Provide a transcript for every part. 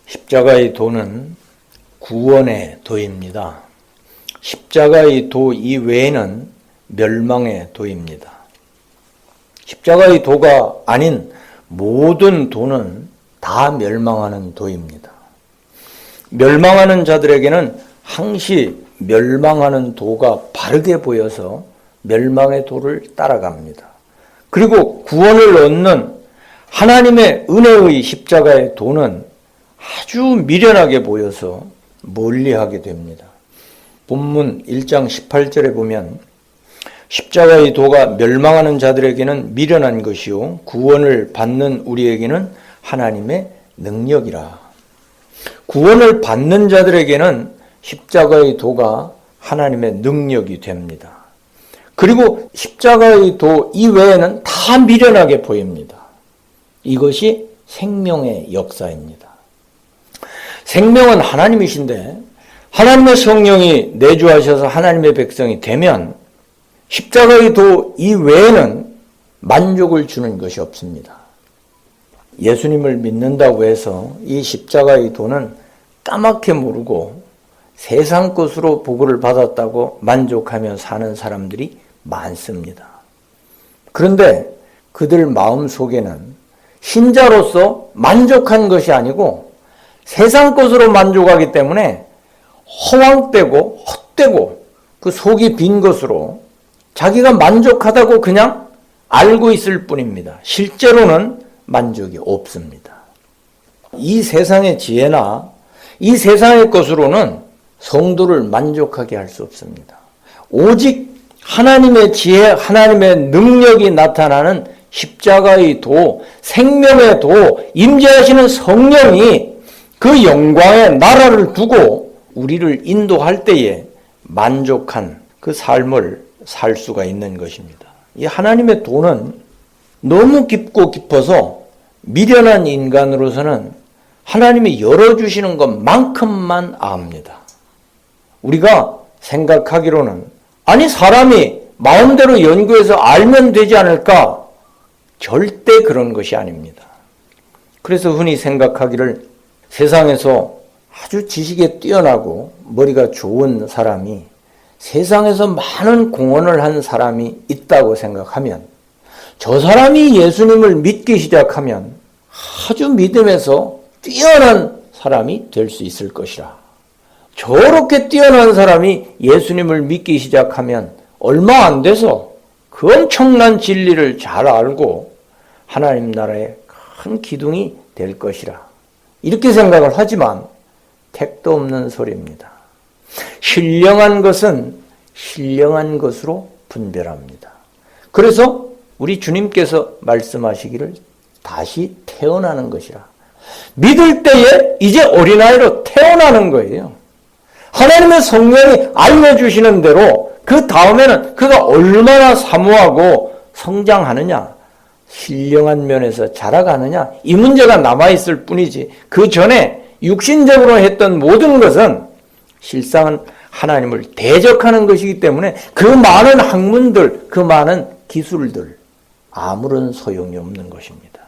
십자가의 도는 구원의 도입니다. 십자가의 도 이외에는 멸망의 도입니다. 십자가의 도가 아닌 모든 도는 다 멸망하는 도입니다. 멸망하는 자들에게는 항시 멸망하는 도가 바르게 보여서 멸망의 도를 따라갑니다. 그리고 구원을 얻는 하나님의 은혜의 십자가의 도는 아주 미련하게 보여서 멀리하게 됩니다. 본문 1장 18절에 보면 십자가의 도가 멸망하는 자들에게는 미련한 것이요 구원을 받는 우리에게는 하나님의 능력이라. 구원을 받는 자들에게는 십자가의 도가 하나님의 능력이 됩니다. 그리고 십자가의 도 이외에는 다 미련하게 보입니다. 이것이 생명의 역사입니다. 생명은 하나님이신데 하나님의 성령이 내주하셔서 하나님의 백성이 되면 십자가의 도 이외에는 만족을 주는 것이 없습니다. 예수님을 믿는다고 해서 이 십자가의 도는 까맣게 모르고 세상 것으로 복을 받았다고 만족하며 사는 사람들이 많습니다. 그런데 그들 마음속에는 신자로서 만족한 것이 아니고 세상 것으로 만족하기 때문에 허황되고 헛되고 그 속이 빈 것으로 자기가 만족하다고 그냥 알고 있을 뿐입니다. 실제로는 만족이 없습니다. 이 세상의 지혜나 이 세상의 것으로는 성도를 만족하게 할 수 없습니다. 오직 하나님의 지혜, 하나님의 능력이 나타나는 십자가의 도, 생명의 도, 임재하시는 성령이 그 영광의 나라를 두고 우리를 인도할 때에 만족한 그 삶을 살 수가 있는 것입니다. 이 하나님의 도는 너무 깊고 깊어서 미련한 인간으로서는 하나님이 열어주시는 것만큼만 압니다. 우리가 생각하기로는 아니 사람이 마음대로 연구해서 알면 되지 않을까? 절대 그런 것이 아닙니다. 그래서 흔히 생각하기를 세상에서 아주 지식에 뛰어나고 머리가 좋은 사람이 세상에서 많은 공헌을 한 사람이 있다고 생각하면 저 사람이 예수님을 믿기 시작하면 아주 믿음에서 뛰어난 사람이 될 수 있을 것이라. 저렇게 뛰어난 사람이 예수님을 믿기 시작하면 얼마 안 돼서 그 엄청난 진리를 잘 알고 하나님 나라의 큰 기둥이 될 것이라. 이렇게 생각을 하지만 택도 없는 소리입니다. 신령한 것은 신령한 것으로 분별합니다. 그래서 우리 주님께서 말씀하시기를 다시 태어나는 것이라. 믿을 때에 이제 어린아이로 태어나는 거예요. 하나님의 성령이 알려주시는 대로 그 다음에는 그가 얼마나 사모하고 성장하느냐, 신령한 면에서 자라가느냐 이 문제가 남아있을 뿐이지 그 전에 육신적으로 했던 모든 것은 실상은 하나님을 대적하는 것이기 때문에 그 많은 학문들, 그 많은 기술들 아무런 소용이 없는 것입니다.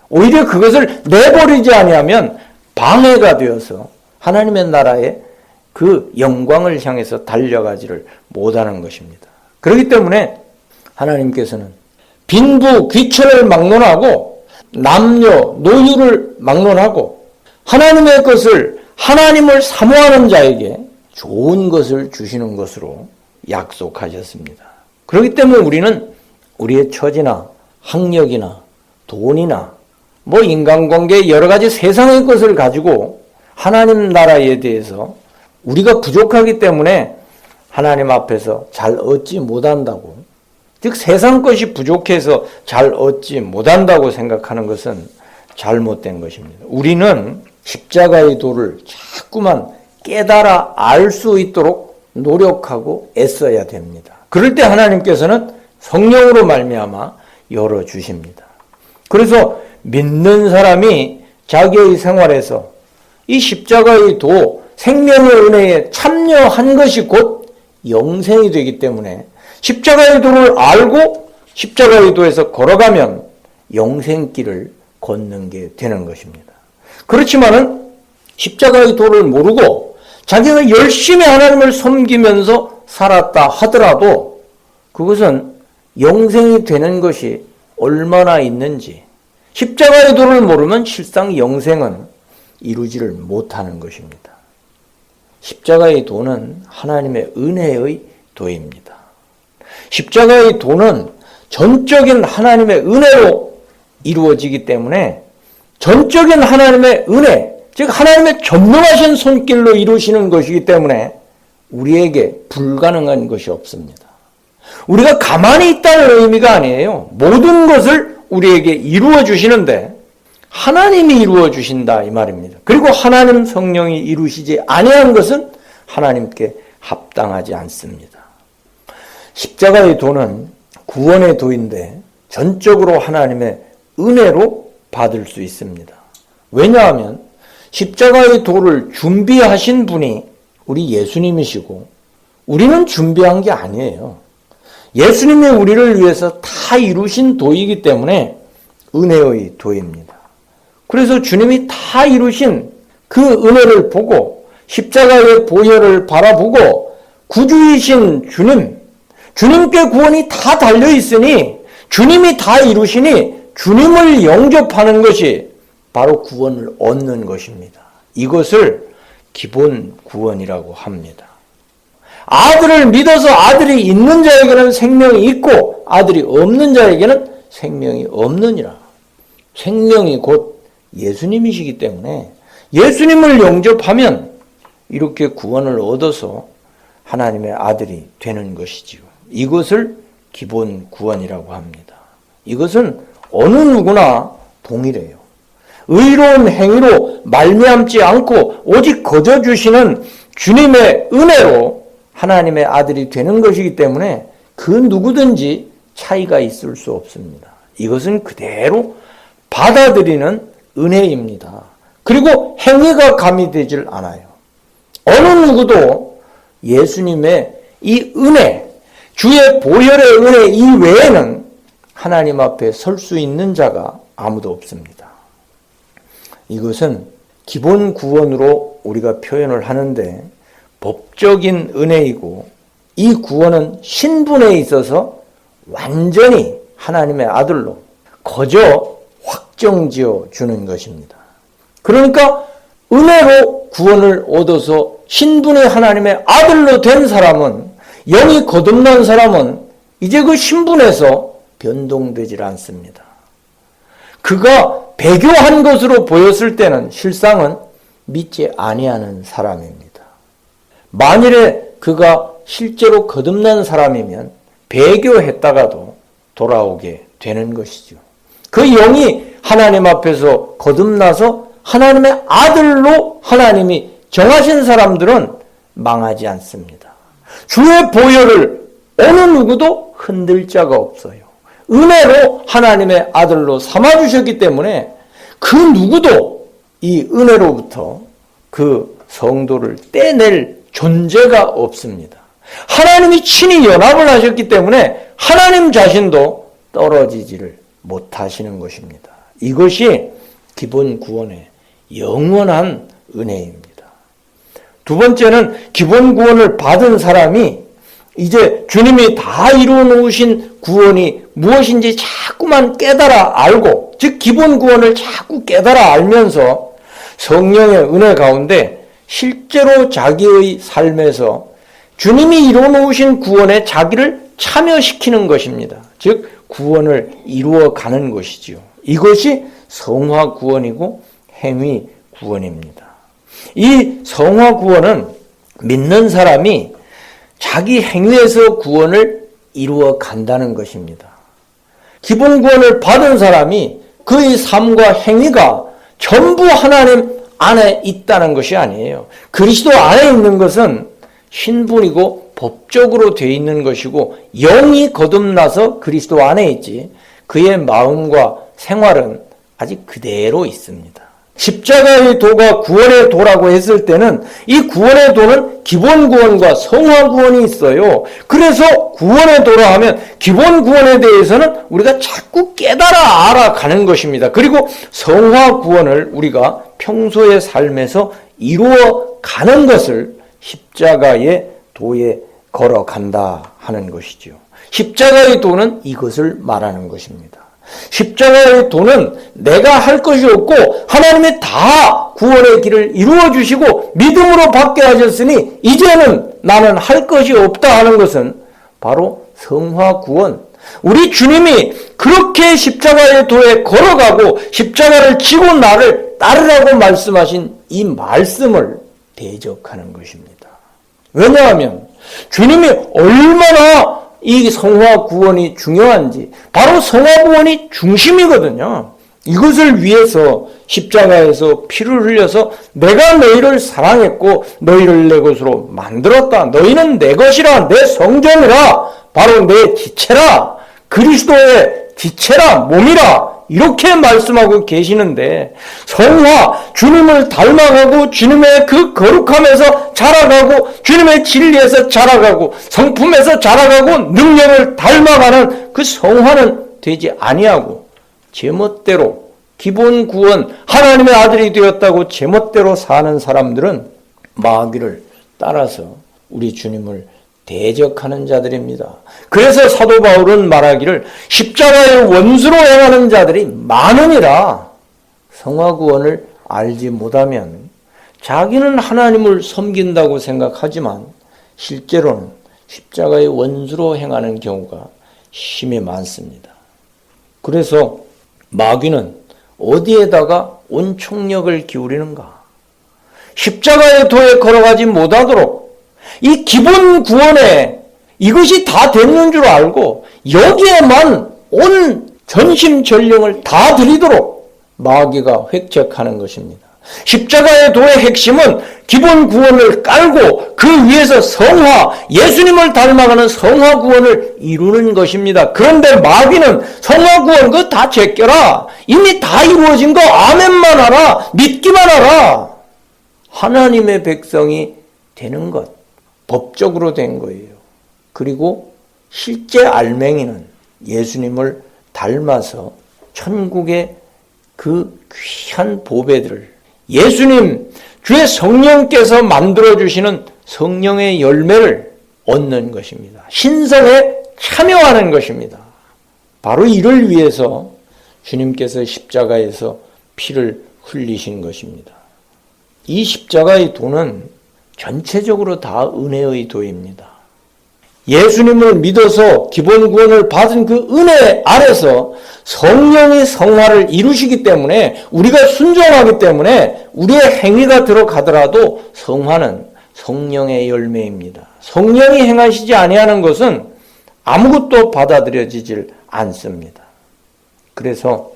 오히려 그것을 내버리지 아니하면 방해가 되어서 하나님의 나라의 그 영광을 향해서 달려가지를 못하는 것입니다. 그렇기 때문에 하나님께서는 빈부 귀천을 막론하고 남녀 노유를 막론하고 하나님의 것을 하나님을 사모하는 자에게 좋은 것을 주시는 것으로 약속하셨습니다. 그렇기 때문에 우리는 우리의 처지나 학력이나 돈이나 인간관계 여러 가지 세상의 것을 가지고 하나님 나라에 대해서 우리가 부족하기 때문에 하나님 앞에서 잘 얻지 못한다고, 즉 세상 것이 부족해서 잘 얻지 못한다고 생각하는 것은 잘못된 것입니다. 우리는 십자가의 도를 자꾸만 깨달아 알 수 있도록 노력하고 애써야 됩니다. 그럴 때 하나님께서는 성령으로 말미암아 열어주십니다. 그래서 믿는 사람이 자기의 생활에서 이 십자가의 도, 생명의 은혜에 참여한 것이 곧 영생이 되기 때문에 십자가의 도를 알고 십자가의 도에서 걸어가면 영생길을 걷는 게 되는 것입니다. 그렇지만은 십자가의 도를 모르고 자기가 열심히 하나님을 섬기면서 살았다 하더라도 그것은 영생이 되는 것이 얼마나 있는지, 십자가의 도를 모르면 실상 영생은 이루지를 못하는 것입니다. 십자가의 도는 하나님의 은혜의 도입니다. 십자가의 도는 전적인 하나님의 은혜로 이루어지기 때문에 전적인 하나님의 은혜, 즉 하나님의 전능하신 손길로 이루시는 것이기 때문에 우리에게 불가능한 것이 없습니다. 우리가 가만히 있다는 의미가 아니에요. 모든 것을 우리에게 이루어 주시는데 하나님이 이루어 주신다 이 말입니다. 그리고 하나님 성령이 이루시지 아니한 것은 하나님께 합당하지 않습니다. 십자가의 도는 구원의 도인데 전적으로 하나님의 은혜로 받을 수 있습니다. 왜냐하면 십자가의 도를 준비하신 분이 우리 예수님이시고 우리는 준비한 게 아니에요. 예수님이 우리를 위해서 다 이루신 도이기 때문에 은혜의 도입니다. 그래서 주님이 다 이루신 그 은혜를 보고 십자가의 보혈을 바라보고 구주이신 주님께 구원이 다 달려있으니 주님이 다 이루시니 주님을 영접하는 것이 바로 구원을 얻는 것입니다. 이것을 기본 구원이라고 합니다. 아들을 믿어서 아들이 있는 자에게는 생명이 있고 아들이 없는 자에게는 생명이 없느니라. 생명이 곧 예수님이시기 때문에 예수님을 영접하면 이렇게 구원을 얻어서 하나님의 아들이 되는 것이지요. 이것을 기본 구원이라고 합니다. 이것은 어느 누구나 동일해요. 의로운 행위로 말미암지 않고 오직 거저 주시는 주님의 은혜로 하나님의 아들이 되는 것이기 때문에 그 누구든지 차이가 있을 수 없습니다. 이것은 그대로 받아들이는 은혜입니다. 그리고 행위가 가미되질 않아요. 어느 누구도 예수님의 이 은혜, 주의 보혈의 은혜 이외에는 하나님 앞에 설 수 있는 자가 아무도 없습니다. 이것은 기본 구원으로 우리가 표현을 하는데 법적인 은혜이고 이 구원은 신분에 있어서 완전히 하나님의 아들로 거저 확정지어 주는 것입니다. 그러니까 은혜로 구원을 얻어서 신분의 하나님의 아들로 된 사람은, 영이 거듭난 사람은 이제 그 신분에서 변동되질 않습니다. 그가 배교한 것으로 보였을 때는 실상은 믿지 아니하는 사람입니다. 만일에 그가 실제로 거듭난 사람이면 배교했다가도 돌아오게 되는 것이죠. 그 영이 하나님 앞에서 거듭나서 하나님의 아들로 하나님이 정하신 사람들은 망하지 않습니다. 주의 보혈을 어느 누구도 흔들 자가 없어요. 은혜로 하나님의 아들로 삼아주셨기 때문에 그 누구도 이 은혜로부터 그 성도를 떼낼 존재가 없습니다. 하나님이 친히 연합을 하셨기 때문에 하나님 자신도 떨어지지를 못하시는 것입니다. 이것이 기본 구원의 영원한 은혜입니다. 두 번째는 기본 구원을 받은 사람이 이제 주님이 다 이루어 놓으신 구원이 무엇인지 자꾸만 깨달아 알고, 즉 기본 구원을 자꾸 깨달아 알면서 성령의 은혜 가운데 실제로 자기의 삶에서 주님이 이루어 놓으신 구원에 자기를 참여시키는 것입니다. 즉 구원을 이루어 가는 것이지요. 이것이 성화 구원이고 행위 구원입니다. 이 성화 구원은 믿는 사람이 자기 행위에서 구원을 이루어 간다는 것입니다. 기본 구원을 받은 사람이 그의 삶과 행위가 전부 하나님 안에 있다는 것이 아니에요. 그리스도 안에 있는 것은 신분이고 법적으로 되어 있는 것이고 영이 거듭나서 그리스도 안에 있지 그의 마음과 생활은 아직 그대로 있습니다. 십자가의 도가 구원의 도라고 했을 때는 이 구원의 도는 기본 구원과 성화 구원이 있어요. 그래서 구원의 도라 하면 기본 구원에 대해서는 우리가 자꾸 깨달아 알아가는 것입니다. 그리고 성화 구원을 우리가 평소의 삶에서 이루어 가는 것을 십자가의 도에 걸어간다 하는 것이죠. 십자가의 도는 이것을 말하는 것입니다. 십자가의 도는 내가 할 것이 없고 하나님이 다 구원의 길을 이루어 주시고 믿음으로 받게 하셨으니 이제는 나는 할 것이 없다 하는 것은 바로 성화 구원. 우리 주님이 그렇게 십자가의 도에 걸어가고 십자가를 지고 나를 따르라고 말씀하신 이 말씀을 대적하는 것입니다. 왜냐하면 주님이 얼마나 이 성화 구원이 중요한지, 바로 성화 구원이 중심이거든요. 이것을 위해서 십자가에서 피를 흘려서 내가 너희를 사랑했고 너희를 내 것으로 만들었다. 너희는 내 것이라, 내 성전이라, 바로 내 지체라, 그리스도의 지체라, 몸이라, 이렇게 말씀하고 계시는데, 성화, 주님을 닮아가고 주님의 그 거룩함에서 자라가고 주님의 진리에서 자라가고 성품에서 자라가고 능력을 닮아가는 그 성화는 되지 아니하고 제멋대로 기본 구원, 하나님의 아들이 되었다고 제멋대로 사는 사람들은 마귀를 따라서 우리 주님을 대적하는 자들입니다. 그래서 사도 바울은 말하기를 십자가의 원수로 행하는 자들이 많으니라. 성화구원을 알지 못하면 자기는 하나님을 섬긴다고 생각하지만 실제로는 십자가의 원수로 행하는 경우가 심히 많습니다. 그래서 마귀는 어디에다가 온 총력을 기울이는가? 십자가의 도에 걸어가지 못하도록 이 기본 구원에 이것이 다 되는 줄 알고 여기에만 온 전심전력을 다 드리도록 마귀가 획책하는 것입니다. 십자가의 도의 핵심은 기본 구원을 깔고 그 위에서 성화, 예수님을 닮아가는 성화 구원을 이루는 것입니다. 그런데 마귀는 성화 구원 그거 다 제껴라. 이미 다 이루어진 거 아멘만 하라. 믿기만 하라. 하나님의 백성이 되는 것, 법적으로 된 거예요. 그리고 실제 알맹이는 예수님을 닮아서 천국의 그 귀한 보배들을 예수님, 주의 성령께서 만들어주시는 성령의 열매를 얻는 것입니다. 신성에 참여하는 것입니다. 바로 이를 위해서 주님께서 십자가에서 피를 흘리신 것입니다. 이 십자가의 도는 전체적으로 다 은혜의 도입니다. 예수님을 믿어서 기본 구원을 받은 그 은혜 아래서 성령이 성화를 이루시기 때문에 우리가 순종하기 때문에 우리의 행위가 들어가더라도 성화는 성령의 열매입니다. 성령이 행하시지 아니하는 것은 아무것도 받아들여지질 않습니다. 그래서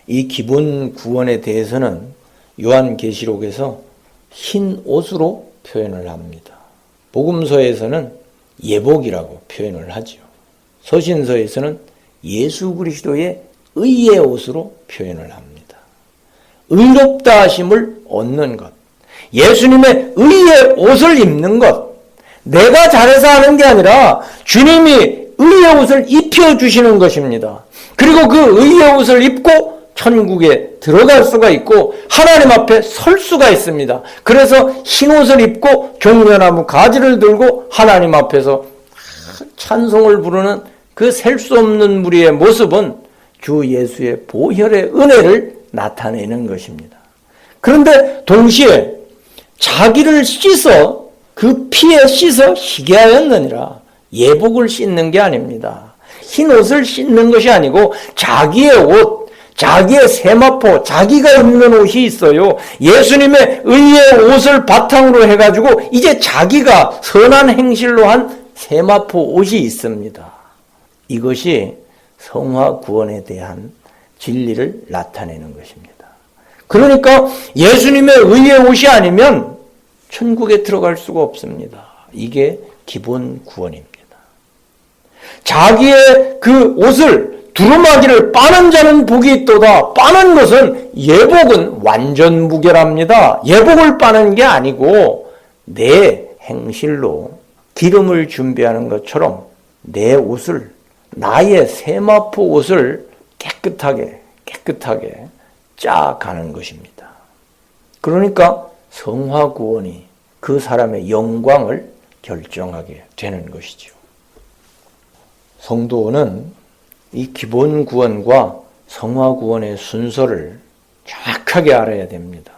이 기본 구원에 대해서는 요한계시록에서 흰 옷으로 표현을 합니다. 복음서에서는 예복이라고 표현을 하죠. 서신서에서는 예수 그리스도의 의의 옷으로 표현을 합니다. 의롭다 하심을 얻는 것, 예수님의 의의 옷을 입는 것, 내가 잘해서 하는 게 아니라 주님이 의의 옷을 입혀주시는 것입니다. 그리고 그 의의 옷을 입고 천국에 들어갈 수가 있고 하나님 앞에 설 수가 있습니다. 그래서 흰 옷을 입고 종려나무 가지를 들고 하나님 앞에서 찬송을 부르는 그 셀 수 없는 무리의 모습은 주 예수의 보혈의 은혜를 나타내는 것입니다. 그런데 동시에 자기를 씻어 그 피에 씻어 희게 하였느니라. 예복을 씻는 게 아닙니다. 흰 옷을 씻는 것이 아니고 자기의 옷, 자기의 세마포, 자기가 입는 옷이 있어요. 예수님의 의의 옷을 바탕으로 해가지고 이제 자기가 선한 행실로 한 세마포 옷이 있습니다. 이것이 성화 구원에 대한 진리를 나타내는 것입니다. 그러니까 예수님의 의의 옷이 아니면 천국에 들어갈 수가 없습니다. 이게 기본 구원입니다. 자기의 그 옷을 두루마기를 빠는 자는 복이 있도다. 빠는 것은 예복은 완전 무결합니다. 예복을 빠는 게 아니고 내 행실로 기름을 준비하는 것처럼 내 옷을, 나의 세마포 옷을 깨끗하게 짜가는 것입니다. 그러니까 성화 구원이 그 사람의 영광을 결정하게 되는 것이죠. 성도는 이 기본 구원과 성화 구원의 순서를 정확하게 알아야 됩니다.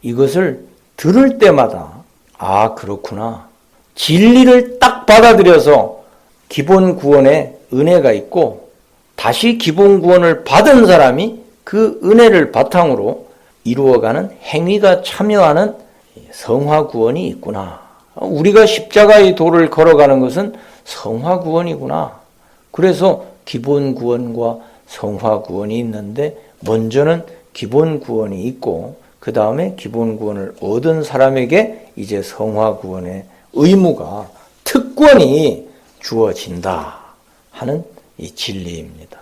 이것을 들을 때마다 아, 그렇구나. 진리를 딱 받아들여서 기본 구원에 은혜가 있고 다시 기본 구원을 받은 사람이 그 은혜를 바탕으로 이루어가는 행위가 참여하는 성화 구원이 있구나. 우리가 십자가의 도를 걸어가는 것은 성화 구원이구나. 그래서 기본 구원과 성화 구원이 있는데 먼저는 기본 구원이 있고 그 다음에 기본 구원을 얻은 사람에게 이제 성화 구원의 의무가 특권이 주어진다 하는 이 진리입니다.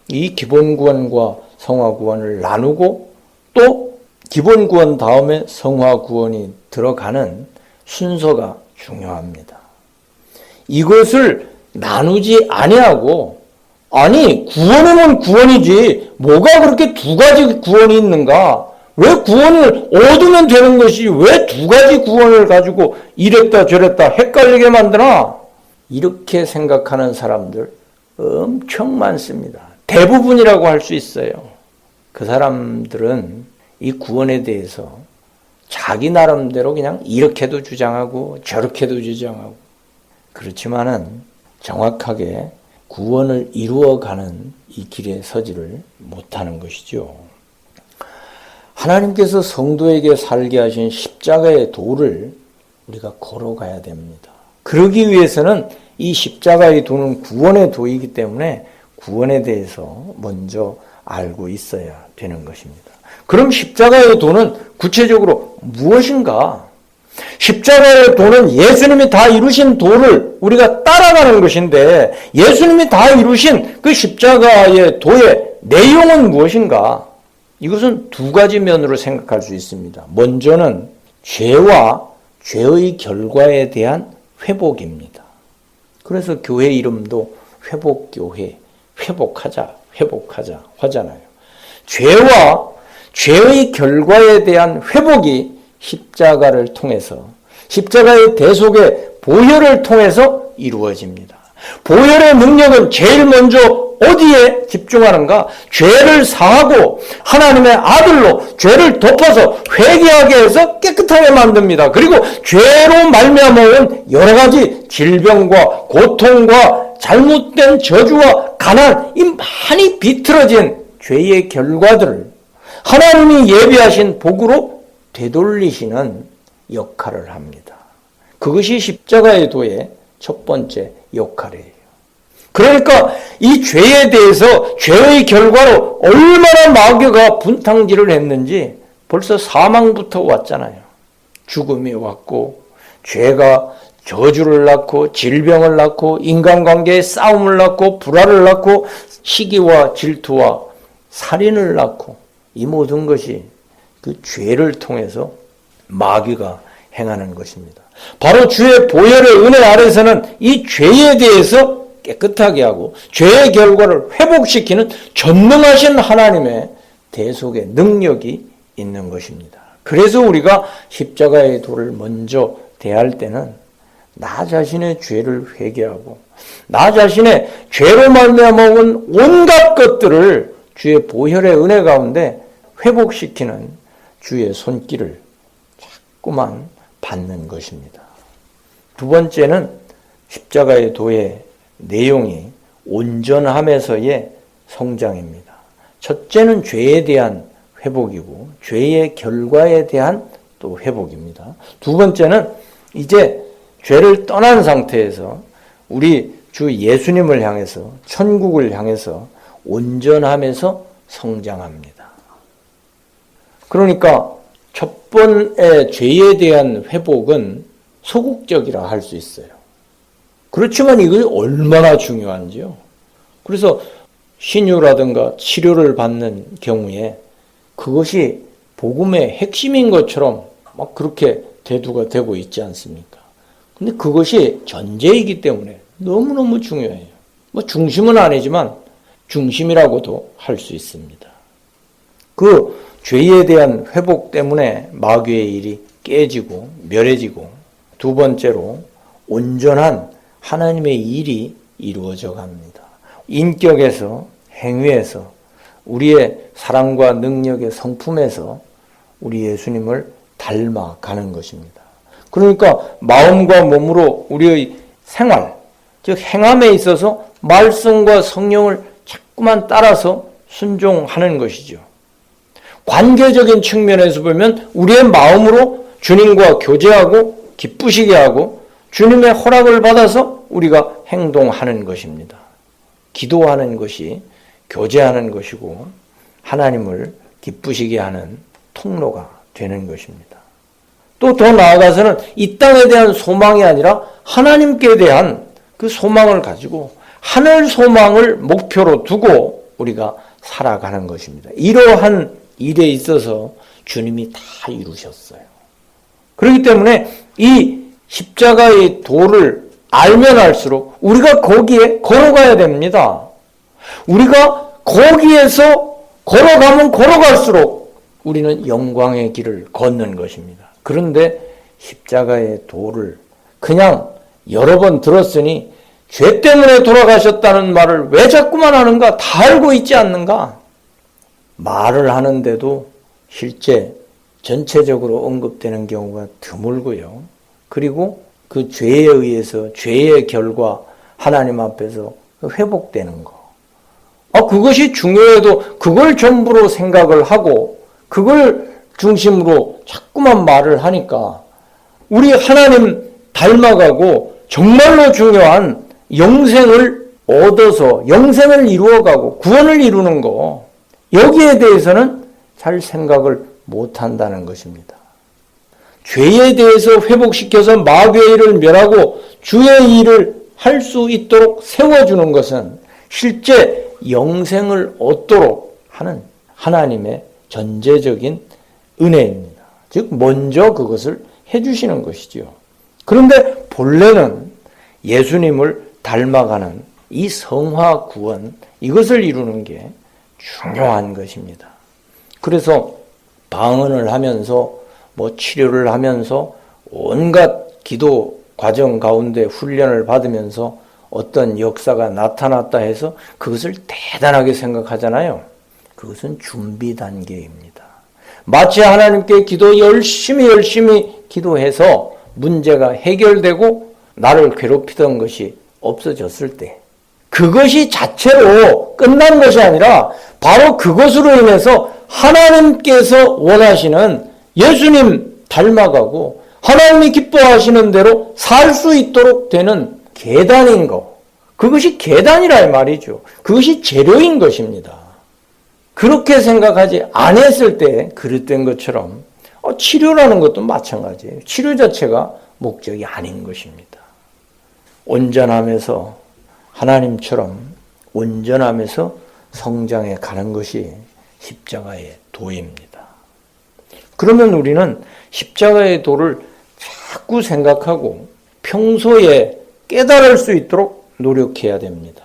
이 기본 구원과 성화 구원을 나누고 또 기본 구원 다음에 성화 구원이 들어가는 순서가 중요합니다. 이것을 나누지 아니하고 아니 구원이면 구원이지 뭐가 그렇게 두 가지 구원이 있는가? 왜 구원을 얻으면 되는 것이 왜 두 가지 구원을 가지고 이랬다 저랬다 헷갈리게 만드나? 이렇게 생각하는 사람들 엄청 많습니다. 대부분이라고 할 수 있어요. 그 사람들은 이 구원에 대해서 자기 나름대로 그냥 이렇게도 주장하고 저렇게도 주장하고 그렇지만은 정확하게 구원을 이루어가는 이 길에 서지를 못하는 것이죠. 하나님께서 성도에게 살게 하신 십자가의 도를 우리가 걸어가야 됩니다. 그러기 위해서는 이 십자가의 도는 구원의 도이기 때문에 구원에 대해서 먼저 알고 있어야 되는 것입니다. 그럼 십자가의 도는 구체적으로 무엇인가? 십자가의 도는 예수님이 다 이루신 도를 우리가 따라가는 것인데 예수님이 다 이루신 그 십자가의 도의 내용은 무엇인가? 이것은 두 가지 면으로 생각할 수 있습니다. 먼저는 죄와 죄의 결과에 대한 회복입니다. 그래서 교회 이름도 회복교회, 회복하자 하잖아요. 죄와 죄의 결과에 대한 회복이 십자가를 통해서 십자가의 대속의 보혈을 통해서 이루어집니다. 보혈의 능력은 제일 먼저 어디에 집중하는가? 죄를 사하고 하나님의 아들로 죄를 덮어서 회개하게 해서 깨끗하게 만듭니다. 그리고 죄로 말미암아 온 여러 가지 질병과 고통과 잘못된 저주와 가난, 이 많이 비틀어진 죄의 결과들을 하나님이 예비하신 복으로 되돌리시는 역할을 합니다. 그것이 십자가의 도의 첫 번째 역할이에요. 그러니까 이 죄에 대해서 죄의 결과로 얼마나 마귀가 분탕질을 했는지 벌써 사망부터 왔잖아요. 죽음이 왔고 죄가 저주를 낳고 질병을 낳고 인간관계의 싸움을 낳고 불화를 낳고 시기와 질투와 살인을 낳고 이 모든 것이 그 죄를 통해서 마귀가 행하는 것입니다. 바로 주의 보혈의 은혜 아래서는 이 죄에 대해서 깨끗하게 하고 죄의 결과를 회복시키는 전능하신 하나님의 대속의 능력이 있는 것입니다. 그래서 우리가 십자가의 도를 먼저 대할 때는 나 자신의 죄를 회개하고 나 자신의 죄로 말미암아 온 온갖 것들을 주의 보혈의 은혜 가운데 회복시키는 주의 손길을 자꾸만 받는 것입니다. 두 번째는 십자가의 도의 내용이 온전함에서의 성장입니다. 첫째는 죄에 대한 회복이고 죄의 결과에 대한 또 회복입니다. 두 번째는 이제 죄를 떠난 상태에서 우리 주 예수님을 향해서 천국을 향해서 온전함에서 성장합니다. 그러니까 첫 번의 죄에 대한 회복은 소극적이라 할 수 있어요. 그렇지만 이것이 얼마나 중요한지요. 그래서 신유라든가 치료를 받는 경우에 그것이 복음의 핵심인 것처럼 막 그렇게 대두가 되고 있지 않습니까? 근데 그것이 전제이기 때문에 너무너무 중요해요. 뭐 중심은 아니지만 중심이라고도 할 수 있습니다. 그 죄에 대한 회복 때문에 마귀의 일이 깨지고 멸해지고, 두 번째로 온전한 하나님의 일이 이루어져 갑니다. 인격에서, 행위에서, 우리의 사랑과 능력의 성품에서 우리 예수님을 닮아가는 것입니다. 그러니까 마음과 몸으로 우리의 생활, 즉 행함에 있어서 말씀과 성령을 자꾸만 따라서 순종하는 것이죠. 관계적인 측면에서 보면 우리의 마음으로 주님과 교제하고 기쁘시게 하고 주님의 허락을 받아서 우리가 행동하는 것입니다. 기도하는 것이 교제하는 것이고 하나님을 기쁘시게 하는 통로가 되는 것입니다. 또 더 나아가서는 이 땅에 대한 소망이 아니라 하나님께 대한 그 소망을 가지고 하늘 소망을 목표로 두고 우리가 살아가는 것입니다. 이러한 일에 있어서 주님이 다 이루셨어요. 그렇기 때문에 이 십자가의 도를 알면 알수록 우리가 거기에 걸어가야 됩니다. 우리가 거기에서 걸어가면 걸어갈수록 우리는 영광의 길을 걷는 것입니다. 그런데 십자가의 도를 그냥 여러 번 들었으니 죄 때문에 돌아가셨다는 말을 왜 자꾸만 하는가? 다 알고 있지 않는가? 말을 하는데도 실제 전체적으로 언급되는 경우가 드물고요. 그리고 그 죄에 의해서 죄의 결과 하나님 앞에서 회복되는 거. 그것이 중요해도 그걸 전부로 생각을 하고 그걸 중심으로 자꾸만 말을 하니까 우리 하나님 닮아가고 정말로 중요한 영생을 얻어서 영생을 이루어가고 구원을 이루는 거, 여기에 대해서는 잘 생각을 못한다는 것입니다. 죄에 대해서 회복시켜서 마귀의 일을 멸하고 주의 일을 할 수 있도록 세워주는 것은 실제 영생을 얻도록 하는 하나님의 전제적인 은혜입니다. 즉 먼저 그것을 해주시는 것이지요. 그런데 본래는 예수님을 닮아가는 이 성화 구원, 이것을 이루는 게 중요한 것입니다. 그래서 방언을 하면서 치료를 하면서 온갖 기도 과정 가운데 훈련을 받으면서 어떤 역사가 나타났다 해서 그것을 대단하게 생각하잖아요. 그것은 준비 단계입니다. 마치 하나님께 열심히 기도해서 문제가 해결되고 나를 괴롭히던 것이 없어졌을 때 그것이 자체로 끝난 것이 아니라 바로 그것으로 인해서 하나님께서 원하시는 예수님 닮아가고 하나님이 기뻐하시는 대로 살 수 있도록 되는 계단인 거. 그것이 계단이라 이 말이죠. 그것이 재료인 것입니다. 그렇게 생각하지 않았을 때 그릇된 것처럼 치료라는 것도 마찬가지예요. 치료 자체가 목적이 아닌 것입니다. 온전함에서 하나님처럼 온전함에서 성장해 가는 것이 십자가의 도입니다. 그러면 우리는 십자가의 도를 자꾸 생각하고 평소에 깨달을 수 있도록 노력해야 됩니다.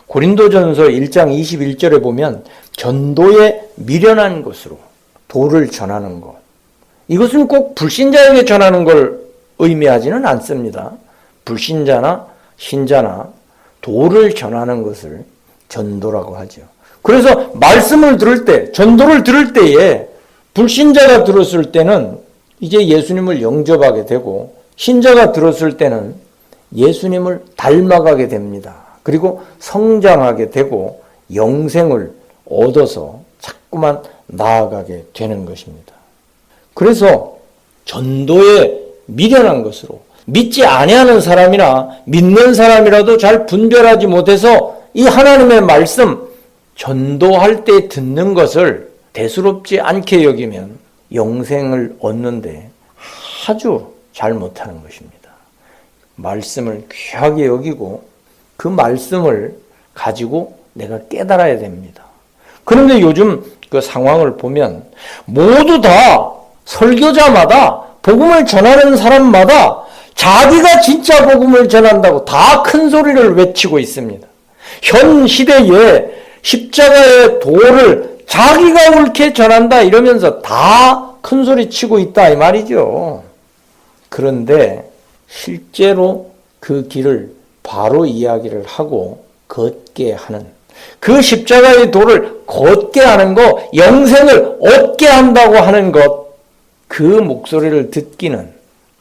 고린도전서 1장 21절에 보면 전도에 미련한 것으로 도를 전하는 것. 이것은 꼭 불신자에게 전하는 걸 의미하지는 않습니다. 불신자나 신자나 도를 전하는 것을 전도라고 하죠. 그래서 말씀을 들을 때, 전도를 들을 때에 불신자가 들었을 때는 이제 예수님을 영접하게 되고 신자가 들었을 때는 예수님을 닮아가게 됩니다. 그리고 성장하게 되고 영생을 얻어서 자꾸만 나아가게 되는 것입니다. 그래서 전도에 미련한 것으로 믿지 아니하는 사람이나 믿는 사람이라도 잘 분별하지 못해서 이 하나님의 말씀 전도할 때 듣는 것을 대수롭지 않게 여기면 영생을 얻는데 아주 잘못하는 것입니다. 말씀을 귀하게 여기고 그 말씀을 가지고 내가 깨달아야 됩니다. 그런데 요즘 그 상황을 보면 모두 다 설교자마다 복음을 전하는 사람마다 자기가 진짜 복음을 전한다고 다 큰 소리를 외치고 있습니다. 현 시대에 십자가의 도를 자기가 옳게 전한다 이러면서 다 큰 소리 치고 있다 이 말이죠. 그런데 실제로 그 길을 바로 이야기를 하고 걷게 하는, 그 십자가의 도를 걷게 하는 것, 영생을 얻게 한다고 하는 것, 그 목소리를 듣기는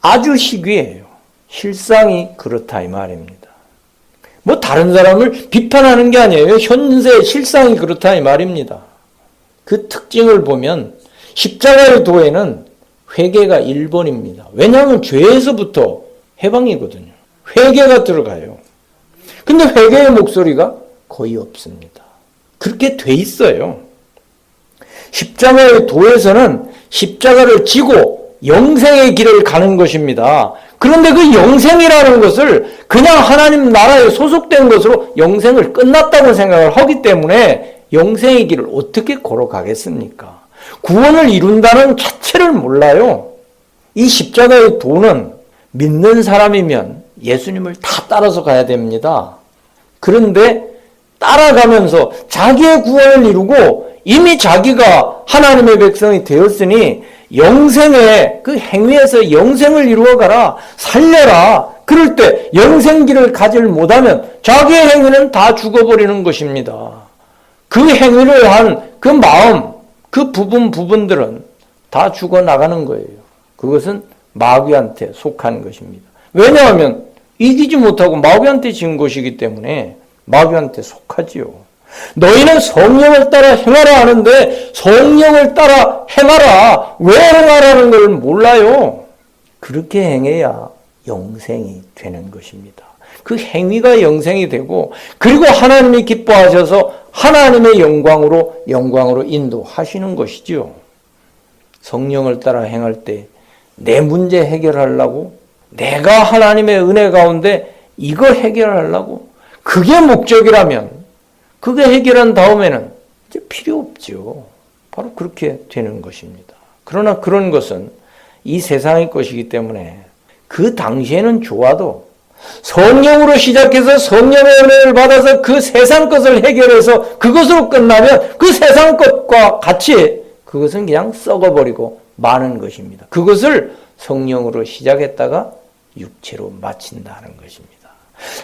아주 희귀해요. 실상이 그렇다 이 말입니다. 뭐 다른 사람을 비판하는 게 아니에요. 현재 실상이 그렇다 이 말입니다. 그 특징을 보면 십자가의 도에는 회개가 1번입니다. 왜냐하면 죄에서부터 해방이거든요. 회개가 들어가요. 근데 회개의 목소리가 거의 없습니다. 그렇게 돼 있어요. 십자가의 도에서는 십자가를 지고 영생의 길을 가는 것입니다. 그런데 그 영생이라는 것을 그냥 하나님 나라에 소속된 것으로 영생을 끝났다고 생각을 하기 때문에 영생의 길을 어떻게 걸어가겠습니까? 구원을 이룬다는 자체를 몰라요. 이 십자가의 도는 믿는 사람이면 예수님을 다 따라서 가야 됩니다. 그런데 따라가면서 자기의 구원을 이루고 이미 자기가 하나님의 백성이 되었으니 영생의 그 행위에서 영생을 이루어가라, 살려라. 그럴 때 영생길을 가지를 못하면 자기의 행위는 다 죽어버리는 것입니다. 그 행위를 한 그 마음, 그 부분들은 다 죽어나가는 거예요. 그것은 마귀한테 속한 것입니다. 왜냐하면 이기지 못하고 마귀한테 진 것이기 때문에 마귀한테 속하지요. 너희는 성령을 따라 행하라 하는데 성령을 따라 행하라, 왜 행하라는 걸 몰라요. 그렇게 행해야 영생이 되는 것입니다. 그 행위가 영생이 되고, 그리고 하나님이 기뻐하셔서 하나님의 영광으로 인도하시는 것이지요. 성령을 따라 행할 때 내 문제 해결하려고, 내가 하나님의 은혜 가운데 이거 해결하려고, 그게 목적이라면 그게 해결한 다음에는 이제 필요 없죠. 바로 그렇게 되는 것입니다. 그러나 그런 것은 이 세상의 것이기 때문에 그 당시에는 좋아도 성령으로 시작해서 성령의 은혜를 받아서 그 세상 것을 해결해서 그것으로 끝나면 그 세상 것과 같이 그것은 그냥 썩어버리고 마는 것입니다. 그것을 성령으로 시작했다가 육체로 마친다는 것입니다.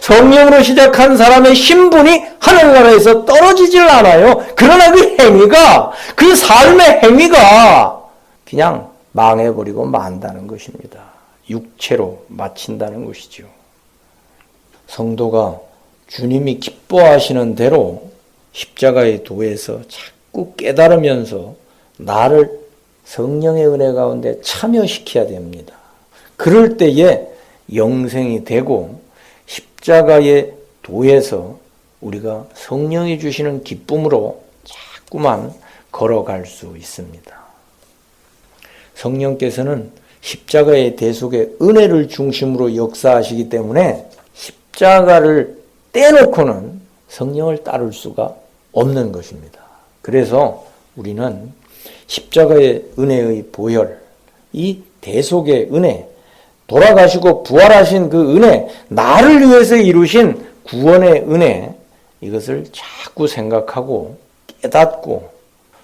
성령으로 시작한 사람의 신분이 하늘나라에서 떨어지질 않아요. 그러나 그 행위가, 그 삶의 행위가 그냥 망해버리고 만다는 것입니다. 육체로 마친다는 것이죠. 성도가 주님이 기뻐하시는 대로 십자가의 도에서 자꾸 깨달으면서 나를 성령의 은혜 가운데 참여시켜야 됩니다. 그럴 때에 영생이 되고 십자가의 도에서 우리가 성령이 주시는 기쁨으로 자꾸만 걸어갈 수 있습니다. 성령께서는 십자가의 대속의 은혜를 중심으로 역사하시기 때문에 십자가를 떼놓고는 성령을 따를 수가 없는 것입니다. 그래서 우리는 십자가의 은혜의 보혈, 이 대속의 은혜, 돌아가시고 부활하신 그 은혜, 나를 위해서 이루신 구원의 은혜, 이것을 자꾸 생각하고 깨닫고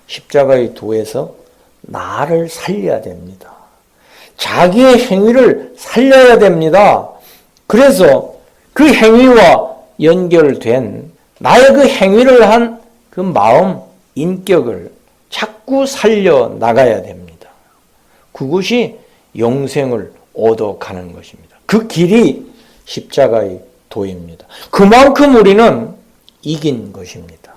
십자가의 도에서 나를 살려야 됩니다. 자기의 행위를 살려야 됩니다. 그래서 그 행위와 연결된 나의 그 행위를 한 그 마음, 인격을 자꾸 살려 나가야 됩니다. 그것이 영생을 얻어가는 것입니다. 그 길이 십자가의 도입니다. 그만큼 우리는 이긴 것입니다.